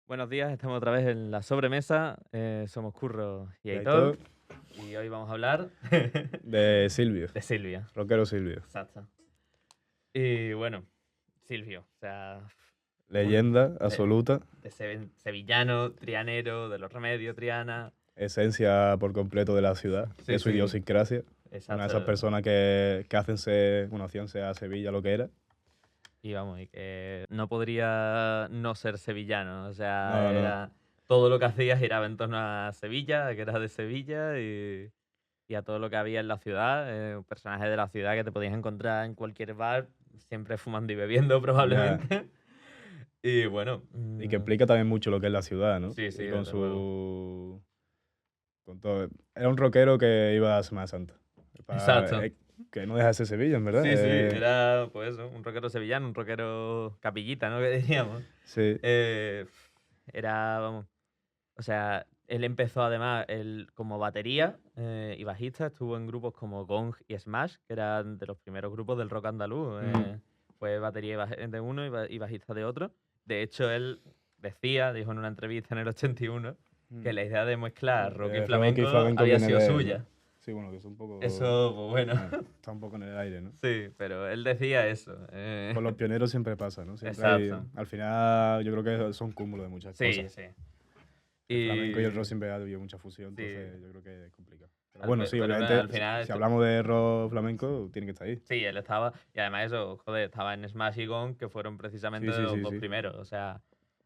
Buenos días, estamos otra vez en la sobremesa. Somos Curro y Y Aitor. Aitor, Y hoy vamos a hablar de Silvio, de Silvia. rockero Silvio. Exacto. Y bueno, Silvio, o sea, Leyenda de absoluta, sevillano, trianero, de los Remedios, Triana. esencia por completo de la ciudad, Sí, de su sí, idiosincrasia. Una de esas exacto. personas que hacían sea Sevilla lo que era. Y vamos, y que no podría no ser sevillano. O sea, No, no, era todo lo que hacía giraba en torno a Sevilla, que era de Sevilla, y a todo lo que había en la ciudad, personajes de la ciudad que te podías encontrar en cualquier bar, siempre fumando y bebiendo ya. probablemente. Y bueno, Y que explica también mucho lo que es la ciudad, ¿no? sí, sí, Y con desde luego. su... Con todo. Era un rockero que iba a Semana Santa. Exacto. Que no deja de ser Sevilla, en verdad. Sí, sí, era pues eso, un rockero sevillano, un rockero capillita, ¿no? Que diríamos. Sí, Eh, Era, vamos, o sea, él empezó además como batería y bajista, estuvo en grupos como Gong y Smash, que eran de los primeros grupos del rock andaluz. mm, Fue batería de uno y bajista de otro. De hecho, él dijo en una entrevista en el 81, que mm. la idea de mezclar rock y Rock y flamenco flamenco había viene sido de él, ¿no? suya. Sí, bueno, que es un poco... Eso, pues bueno, Está un poco en el aire, ¿no? sí, pero él decía eso. Con los pioneros siempre pasa, ¿no? Siempre hay, Exacto. al final yo creo que son cúmulos de muchas cosas. Sí, sí. El flamenco y el Y rock siempre ha habido mucha fusión, sí, entonces yo creo que es complicado. Pero bueno, sí, pero bueno, obviamente, al si, final si hablamos de rock flamenco, tiene que estar ahí. sí, él estaba. Y además eso, joder, estaba en Smash y Gong, que fueron precisamente Sí, de sí, los sí, dos sí. primeros. O sea,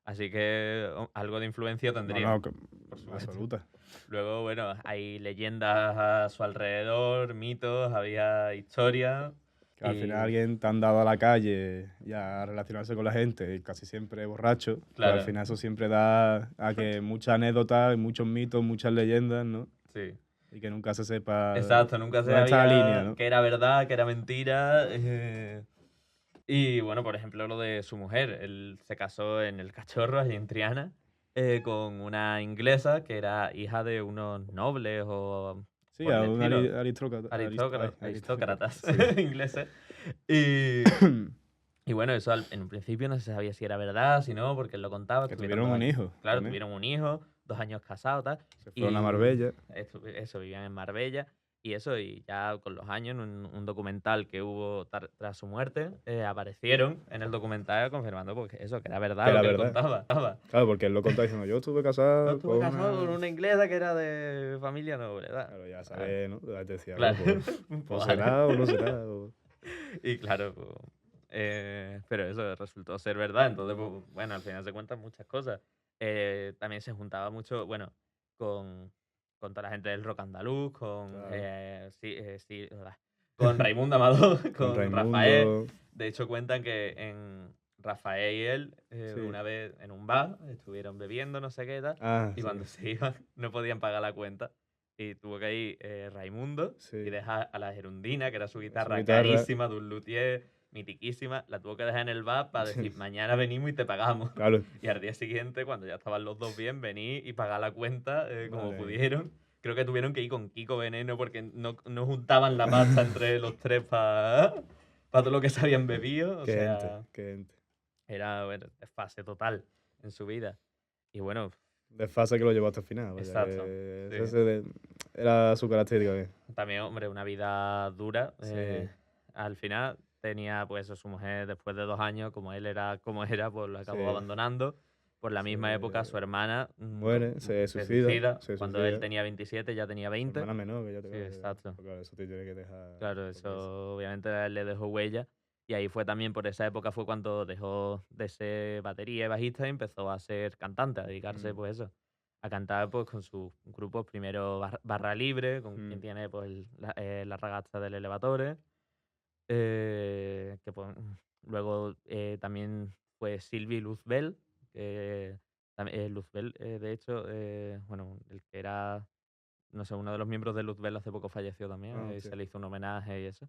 así que algo de influencia No, tendría, no, por supuesto. absoluta. Luego, bueno, hay leyendas a su alrededor, mitos, había historia. Que al final Y alguien te han dado a la calle y a relacionarse con la gente, y casi siempre borracho, pues al claro, final eso siempre da a que muchas anécdotas, muchos mitos, muchas leyendas, ¿no? sí. Y que nunca se sepa Exacto, nunca se dónde está la línea, sabía ¿no? qué era verdad, qué era mentira. Y bueno, por ejemplo, lo de su mujer. Él se casó en El Cachorro, allí en Triana, con una inglesa que era hija de unos nobles o Sí, por a el un estilo, aristócrata, aristócrata, aristócratas sí. ingleses. Y, y bueno, eso en un principio no se sabía si era verdad, si no, porque él lo contaba. Que Estuvieron tuvieron dos un años, hijo claro, también. tuvieron un hijo, 2 años casados, tal. Se fueron a Y Marbella. eso, vivían en Marbella. Y eso, y ya con los años, en un documental que hubo tras su muerte, aparecieron en el documental confirmando pues, eso, que era Que verdad lo era que él verdad. contaba. Claro, porque él lo contaba diciendo, yo estuve Yo casado estuve con casado con una... una inglesa que era de familia noble, ¿verdad? Claro, ya Claro, sabes, ¿no? Ya te decía, claro. bueno, pues Pues vale. será o no será. Y claro, pues, pero eso resultó ser verdad. Entonces, pues, bueno, al final se cuentan muchas cosas. También se juntaba mucho, bueno, con, con toda la gente del rock andaluz, Claro. con Raimundo Amador, Con con Rafael. Raimundo, De hecho, cuentan que Rafael y él, sí. una vez en un bar, estuvieron bebiendo, no sé qué tal, Ah, y sí, cuando se iban, no podían pagar la cuenta. Y tuvo que ir Raimundo y sí. dejar a la Gerundina, que era su Su guitarra guitarra, carísima, de un luthier mitiquísima, la tuvo que dejar en el bar para sí, decir, mañana venimos y te pagamos. claro. Y al día siguiente, cuando ya estaban los dos bien, vení y pagar la cuenta como Madre mía. pudieron. Creo que tuvieron que ir con Kiko Veneno porque no juntaban la pasta entre los tres para todo lo que se habían bebido. O Qué gente, sea, qué gente. era bueno, desfase total en su vida. Y bueno, Desfase que lo llevó hasta el final, vaya, exacto. que Sí. era su característica. También, hombre, una vida dura. Sí, Al final tenía, pues, a su mujer después de 2 años, como él era como era, pues lo acabó sí. abandonando. Por la misma época, su Se hermana muere, se se suicida, suicida. se Cuando él suicida. tenía 27, ya tenía Su 20. hermana menor, que ya te Sí, exacto. pues claro, eso te tiene que dejar Claro, loquísimo. eso obviamente a él le dejó huella. Y ahí fue también, por esa época fue cuando dejó de ser batería y bajista y empezó a ser cantante, a dedicarse, Mm, pues eso, a cantar pues con sus grupos, primero Barra Libre, con quien mm. tiene pues la ragazza del Elevatore, que pues, luego también fue Sylvie Luzbel, que Luzbel, de hecho, bueno, el que era, no sé, uno de los miembros de Luzbel hace poco falleció también, Ah, y hostia. se le hizo un homenaje y eso.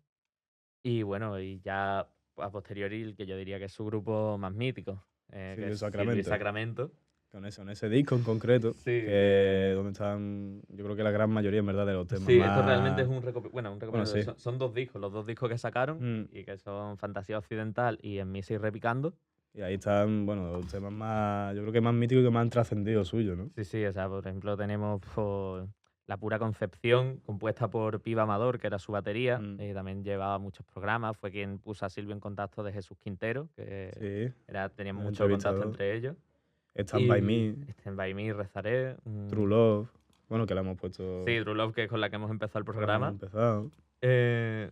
Y bueno, y ya a posteriori, el que yo diría que es su grupo más mítico, que Silvio es Silvio Sacramento. Sacramento. Con ese disco en concreto, Sí, que donde están, yo creo que la gran mayoría, en verdad, de los temas sí, esto realmente es más... un bueno, un Bueno, recopilatorio. sí. Son dos discos, los dos discos que sacaron Mm, y que son Fantasía Occidental y En Misa y Repicando. Y ahí están, bueno, los temas más, yo creo que más míticos y que más han trascendido suyo, ¿no? Sí, sí, o sea, por ejemplo, tenemos pues, La Pura Concepción, compuesta por Piba Amador, que era su batería, Mm, y también llevaba muchos programas, fue quien puso a Silvio en contacto de Jesús Quintero, que sí, tenían el mucho contacto entrevistador. entre ellos. Stand By Y Me, Stand By Me, Rezaré. True Love, bueno, que la hemos puesto, Sí, True Love, que es con la que hemos empezado el con la que hemos programa. empezado. Eh,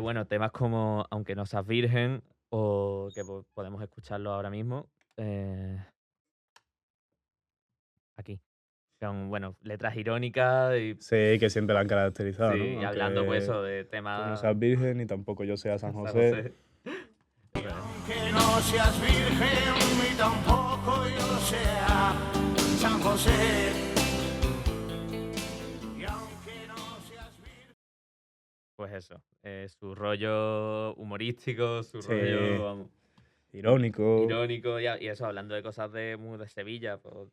bueno, temas como Aunque no seas virgen, o que podemos escucharlo ahora mismo, aquí. Son, bueno, letras irónicas y, Sí, que siempre la han caracterizado, sí, ¿no? y hablando pues Aunque eso de tú no temas seas virgen y tampoco yo sea San San José. José. Eso es. Que no seas virgen ni tampoco yo sea San José. Y aunque no seas virgen. Pues eso, su rollo humorístico, su Sí, rollo, vamos, irónico, irónico y eso, hablando de cosas de, muy de Sevilla, pues,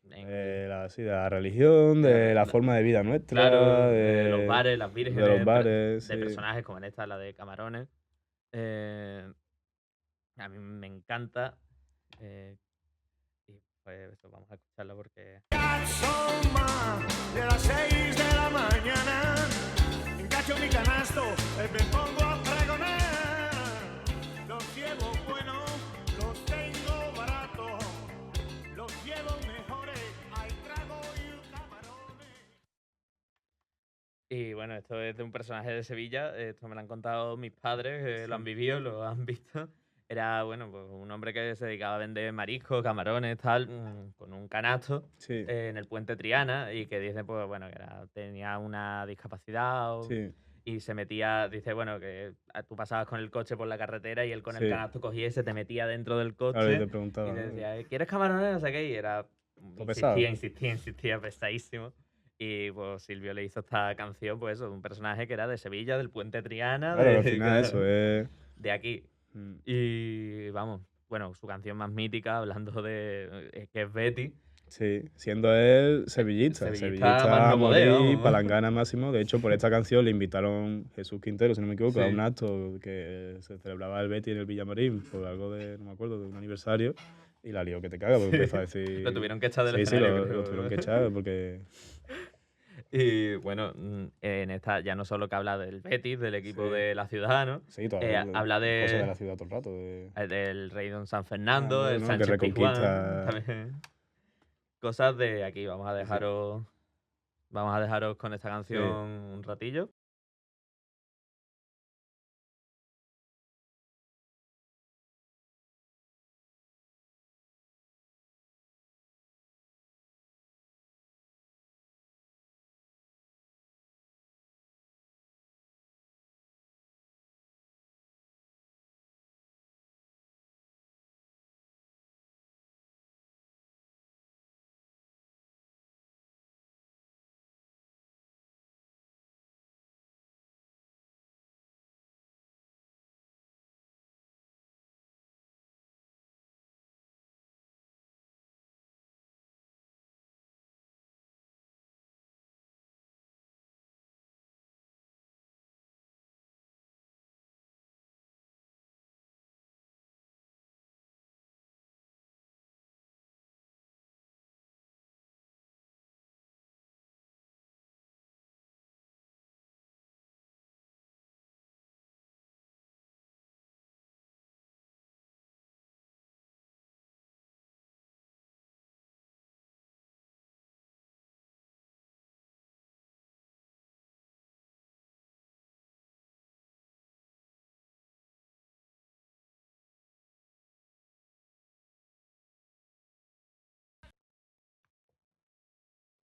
sí, de la religión, de la forma de vida nuestra, claro, de los bares, las de los vírgenes, bares, de sí. personajes como en esta, la de Camarones. Eh, a mí me encanta. eh, y pues eso, vamos a escucharlo porque... Son más de las 6 de la mañana. Encacho mi canasto, me pongo a pregonar. Los llevo buenos, los tengo baratos. Los llevo mejores, hay trago y camarones. Y bueno, esto es de un personaje de Sevilla, esto me lo han contado mis padres, lo han vivido, lo han visto. Era, bueno, pues un hombre que se dedicaba a vender mariscos, camarones, tal, con un canasto Sí, en el puente Triana y que dice, pues bueno, que tenía una discapacidad sí, y se metía, dice, bueno, que tú pasabas con el coche por la carretera y él con el sí. canasto cogía y se te metía dentro del Claro, y te coche y preguntaba, te ¿no? decía, ¿quieres camarones? No sé qué, y era, ¿Todo pesado? insistía, pesadísimo. Y pues Silvio le hizo esta canción, pues eso, de un personaje que era de Sevilla, del puente Triana, Claro, que al de, final eso claro, es... de aquí. mm, Y vamos, bueno, su canción más mítica, hablando de que es Betty, Sí, siendo él sevillista, sevillista más sevillista a no poder, morir, vamos. palangana máximo. De hecho, por esta canción le invitaron Jesús Quintero, si no me equivoco, a un Sí. acto que se celebraba el Betis en el Villamarín por algo de, no me acuerdo, de un aniversario. Y la lió que te caga, porque empezó a Lo decir... tuvieron que echar del Sí, sí, escenario, lo tuvieron creo. que echar porque... Y bueno, en esta ya no solo que habla del Betis, del equipo Sí, de la ciudad, ¿no? sí, Habla cosas de la ciudad todo el rato. De del rey Don San Fernando, Fernando, el ¿no? Que Sánchez Pizjuán, reconquista... también. Cosas de aquí. Sí, sí. Vamos a dejaros con esta canción Sí. un ratillo.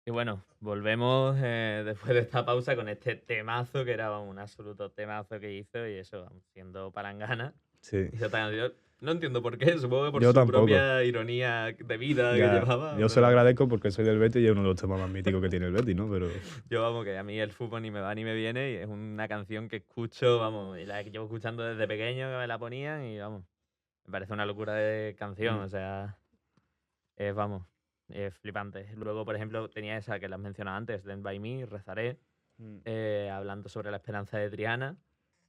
Y bueno, volvemos después de esta pausa con este temazo que era vamos, un absoluto temazo que hizo y eso, vamos, siendo palangana. Sí. Hizo esta canción. No entiendo por qué, supongo que por Yo su tampoco. propia ironía de vida que Ya, llevaba, yo se lo pero agradezco porque soy del Betis y es uno de los temas más míticos que tiene el Betis, ¿no? Pero yo vamos, que a mí el fútbol ni me va ni me viene y es una canción que escucho, vamos, y la que llevo escuchando desde pequeño que me la ponían y vamos, me parece una locura de canción, mm, o sea, es, vamos, es flipante. Luego, por ejemplo, tenía esa que las mencionaba antes, Stand By Me, Rezaré, mm, hablando sobre la esperanza de Triana.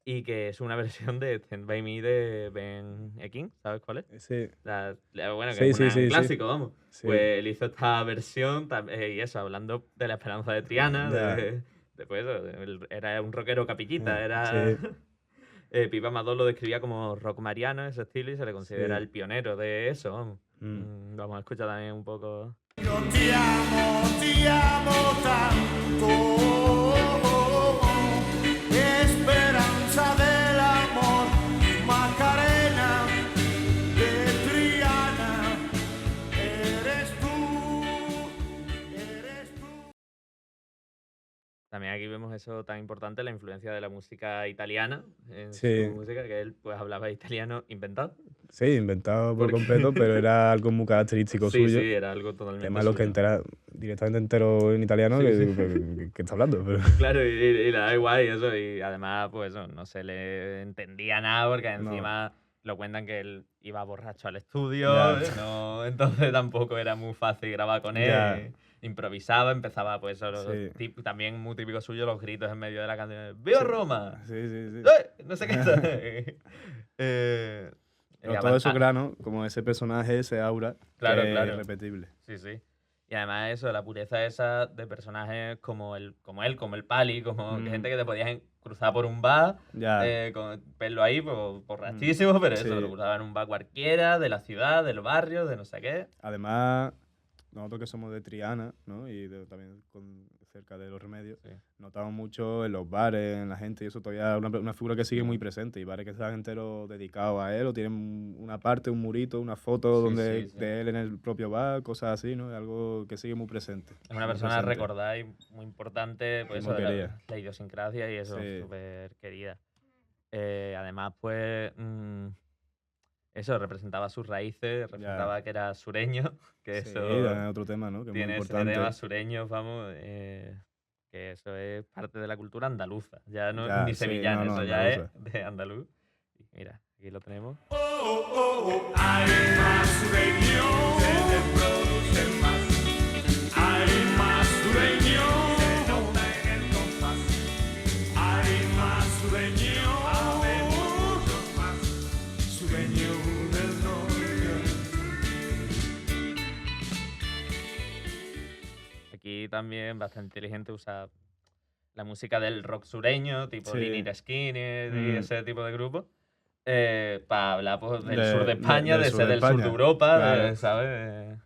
y que es una versión de Stand By Me de Ben King, ¿sabes cuál es? Ese, Bueno, que Sí, es sí, un sí, sí. clásico, vamos. sí. Pues él hizo esta versión y eso, hablando de la esperanza de Triana, Ya. pues eso, era un rockero capillita, era... Sí. Pipa Amador lo describía como rock mariano, ese estilo, y se le considera Sí. el pionero de eso, vamos. Mm. Vamos a escuchar también un poco... Yo te amo tanto. Esperanza del amor, Macarena de Triana, eres tú, eres tú. También aquí vemos eso tan importante, la influencia de la música italiana en Sí. su música, que él pues hablaba italiano inventado. Sí, inventado por Porque- completo, pero era algo muy característico Sí, suyo. sí, era algo totalmente Además, lo que suyo. directamente entero en italiano, Sí, que sí. digo, ¿pero ¿qué está hablando? Pero, Claro, y le da igual y eso, y además, pues eso, no se le entendía nada porque encima lo cuentan que él iba borracho al estudio, Ya. no, entonces tampoco era muy fácil grabar con él, Ya. improvisaba, empezaba pues eso, Sí. también muy típico suyo los gritos en medio de la canción, ¡Viva Sí. Roma! Sí, sí, sí. No sé qué. Pero todo eso, claro, como ese personaje, ese aura, Claro, que es claro. irrepetible. Sí, sí. Y además eso, la pureza esa de personajes como él, como el Pali, como gente que te podías cruzar por un bar, Ya. con verlo ahí borrachísimo, pero eso, Sí. lo cruzaba en un bar cualquiera, de la ciudad, del barrio, de no sé qué. Además, nosotros que somos de Triana, ¿no? Y también cerca de Los Remedios, Sí. notamos mucho en los bares, en la gente, y eso todavía es una figura que sigue muy presente. Y bares que están enteros dedicados a él, o tienen una parte, un murito, una foto Sí, donde, sí, sí. de él en el propio bar, cosas así, ¿no? Es algo que sigue muy presente. Es una muy persona presente. recordada y muy importante, pues Y muy eso, de querida. la idiosincrasia y eso, Sí. súper querida. Además, pues, eso, representaba sus raíces, representaba que era sureño, que Sí, eso... también es otro tema, ¿no? Que es muy Tiene ese importante. tema sureños, vamos, que eso es parte de la cultura andaluza. Ya no Ya, ni sí, sevillana, no, eso ya es andaluza. de andaluz. Y mira, aquí lo tenemos. Hay más sureño, se producen más. Hay más sureño, se nota en el compás. Hay más sureño, habemos muchos más. Sureño del norte. Aquí también bastante inteligente usa la música del rock sureño, tipo Sí. Lynyrd Skynyrd y Mm. ese tipo de grupos, para hablar pues, del De- sur de España, del de sur ser de del sur de España, Europa, claro. ¿sabes?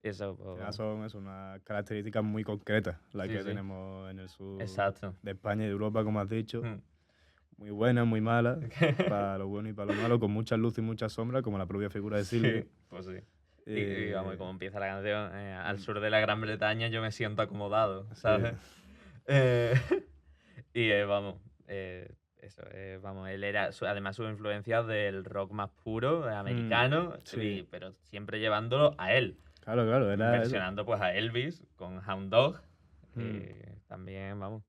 Eso, pues, Ya son unas características muy concretas las Sí, que sí. tenemos en el sur exacto. de España y de Europa, como has dicho. Mm. Muy buenas, muy malas, para lo bueno y para lo malo, con muchas luces y muchas sombras, como la propia figura de Silvio. Sí, pues sí. Y vamos, y como empieza la canción, al sur de la Gran Bretaña yo me siento acomodado, ¿sabes? Vamos, eso, vamos, él era, además sus influencias del rock más puro, americano, sí. pero siempre llevándolo a él, Claro, era eso. versionando pues a Elvis con Hound Dog, Mm. también, vamos.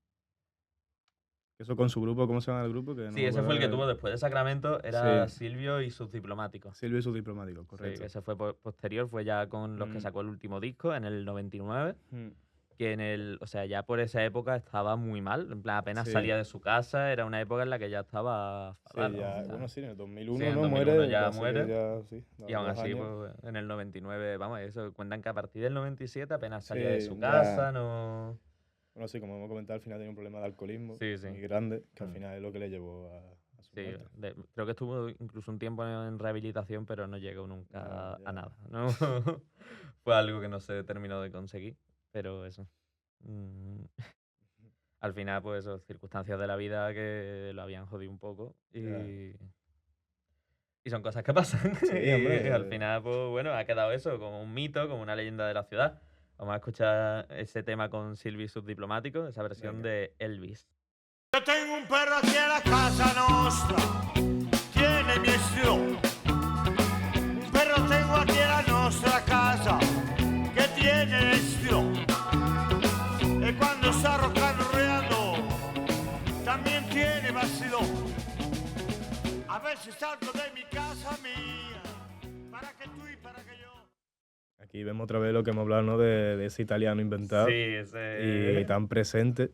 Eso con su grupo, ¿cómo se llama el grupo? Que no Sí, me ese fue el que acuerdo. tuvo después de Sacramento, era Sí. Silvio y sus diplomáticos. Silvio y sus diplomáticos, Sí, correcto. ese fue posterior, fue ya con los que Mm. sacó el último disco en el 99. Mm. Que o sea, ya por esa época estaba muy mal, en plan, apenas Sí. salía de su casa, era una época en la que ya estaba Sí, fatal, ya, o sea, bueno, sí, en el 2001, sí, en ¿no? 2001 Muere. ya así que muere. ya, sí, y aún 2 así, años. pues, en el 99, vamos, eso cuentan que a partir del 97 apenas salía de Sí, su ya. casa, no... Bueno, sí, como hemos comentado, al final tenía un problema de alcoholismo Sí, sí. muy grande, que al Mm. final es lo que le llevó a su Sí, muerte. creo que estuvo incluso un tiempo en rehabilitación, pero no llegó nunca Ya. a nada, ¿no? Fue algo que no se terminó de conseguir, pero eso. Mm, Al final, pues eso, circunstancias de la vida que lo habían jodido un poco y son cosas que pasan. Sí, hombre. Y al final, pues bueno, ha quedado eso como un mito, como una leyenda de la ciudad. Vamos a escuchar ese tema con Silvi Subdiplomático, esa versión Venga. de Elvis. Yo tengo un perro aquí en la casa nostra, tiene mi estilo. Un perro tengo aquí en la nostra casa, que tiene estilo. Y cuando está rocanroleando, también tiene vacilo. A veces salgo de mi casa mía, para que tú y para que yo. aquí vemos otra vez lo que hemos hablado, ¿no? De ese italiano inventado Sí, y ese... tan presente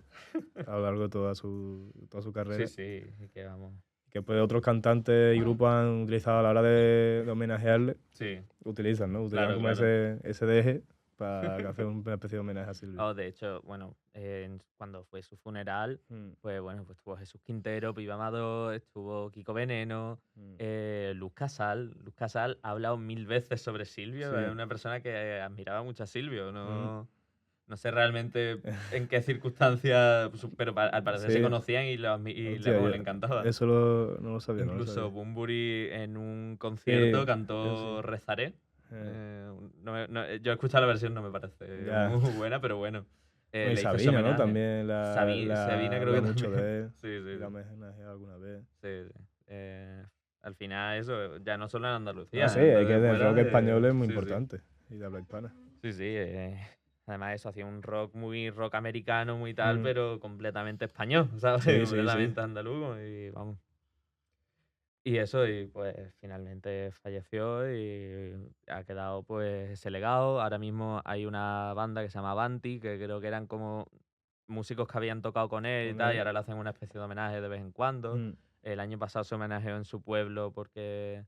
a lo largo de toda su carrera. Sí, y que vamos. Que pues otros cantantes y grupos han utilizado a la hora de homenajearle, Sí. utilizan, ¿no? Utilizan Claro, como claro. ese deje para hacer una especie de homenaje a Silvio. Oh, de hecho, bueno, cuando fue su funeral, Mm, pues bueno, pues estuvo Jesús Quintero, Pipa Amador, estuvo Kiko Veneno, mm. Luz Casal. Luz Casal ha hablado 1000 veces sobre Silvio, Sí. es una persona que admiraba mucho a Silvio, Mm. no sé realmente en qué circunstancias, pero al parecer se Sí. conocían y Hostia, vamos, yo le encantaba. eso no lo sabía, no lo Incluso sabía. Bunbury en un concierto Sí, cantó eso sí. Rezaré. Eh, Yo he escuchado la versión, no me parece Ya. muy buena, pero bueno. Bueno, y Le hizo ese Sabina, ¿no? homenaje. También Sabina creo habla que mucho también. de él. Sí, Y sí, la ha sí. homenajeado alguna vez. Sí, sí. Al final eso, ya no solo en Andalucía, No, sí, es que de el fuera rock español es muy sí, sí. importante. Y de habla hispana. Sí, sí. Además eso, hacía un rock muy rock americano, muy tal, Mm. pero completamente español, ¿sabes? Sí, sí, sí. Completamente andaluz y vamos. Y eso, y pues finalmente falleció y ha quedado pues ese legado. Ahora mismo hay una banda que se llama Avanti, que creo que eran como músicos que habían tocado con él y Con tal, y él. ahora le hacen una especie de homenaje de vez en cuando. Mm. El año pasado se homenajeó en su pueblo porque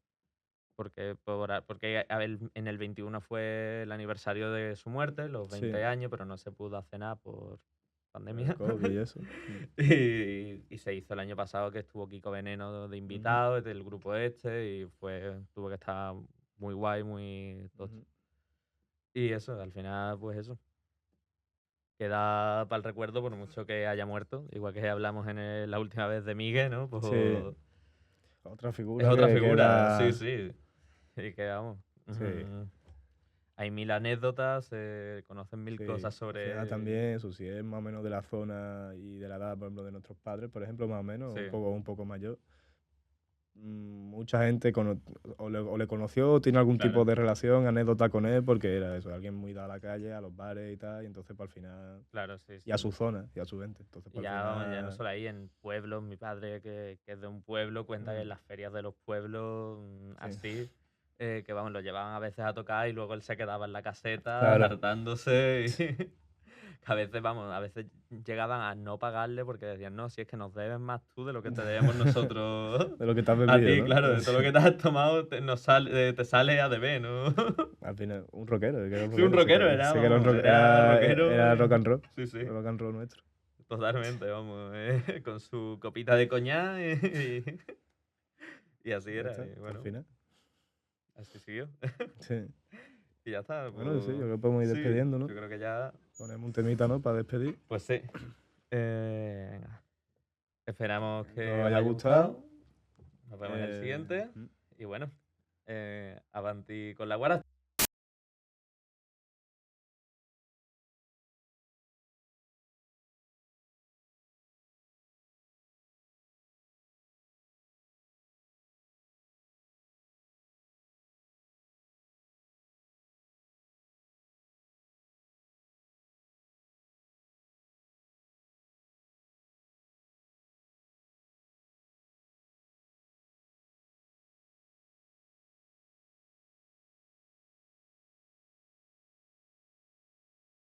a ver, en el 21 fue el aniversario de su muerte, los 20 Sí, años, pero no se pudo hacer nada por el pandemia. COVID y eso. Y se hizo el año pasado que estuvo Kiko Veneno de Ujú, invitado del grupo este y tuvo que estar muy guay, muy tocho. ujú. Y eso, al final, pues eso. Queda para el recuerdo por mucho que haya muerto. Igual que hablamos la última vez de Miguel, ¿no? Pues Sí, otra es figura otra que figura, sí, queda. sí. Y que vamos. Sí, Hay 1000 anécdotas, se conocen 1000 sí. cosas Al final sobre. también, eso sí, es más o menos de la zona y de la edad, por ejemplo, de nuestros padres, por ejemplo, más o menos, Sí, un poco mayor. Mucha gente o le conoció o tiene algún tipo claro. de relación, anécdota con él, porque era eso, alguien muy dado a la calle, a los bares y tal, y entonces para al final, Claro, sí, y a sí. su zona, y a su gente, entonces Y para al ya, vamos, ya no final, solo ahí, en pueblos, mi padre que es de un pueblo, cuenta que en mm, las ferias de los pueblos, sí, así, que vamos, lo llevaban a veces a tocar y luego él se quedaba en la caseta claro, hartándose y que a veces, vamos, a veces llegaban a no pagarle porque decían, no, si es que nos debes más tú de lo que te debemos nosotros de lo que te has a bebido, ti, ¿no? claro, de todo lo que te has tomado te sale a deber, ¿no? Al final, un rockero, que era un Sí, un rockero, rockero era, sí que era, vamos, era rockero. era rock and roll, Sí, sí. rock and roll nuestro. Totalmente, vamos, con su copita de coñac y así Ya era. está, Y al bueno, final. así siguió. Sí. Y ya está. Bueno, sí, yo Pues, creo que podemos ir sí, despidiendo, ¿no? yo creo que ya. Ponemos un temita, ¿no? Para despedir. Pues sí. Venga. Esperamos que Os os haya haya gustado. gustado. Nos vemos en el siguiente. Y bueno, avanti con la guara.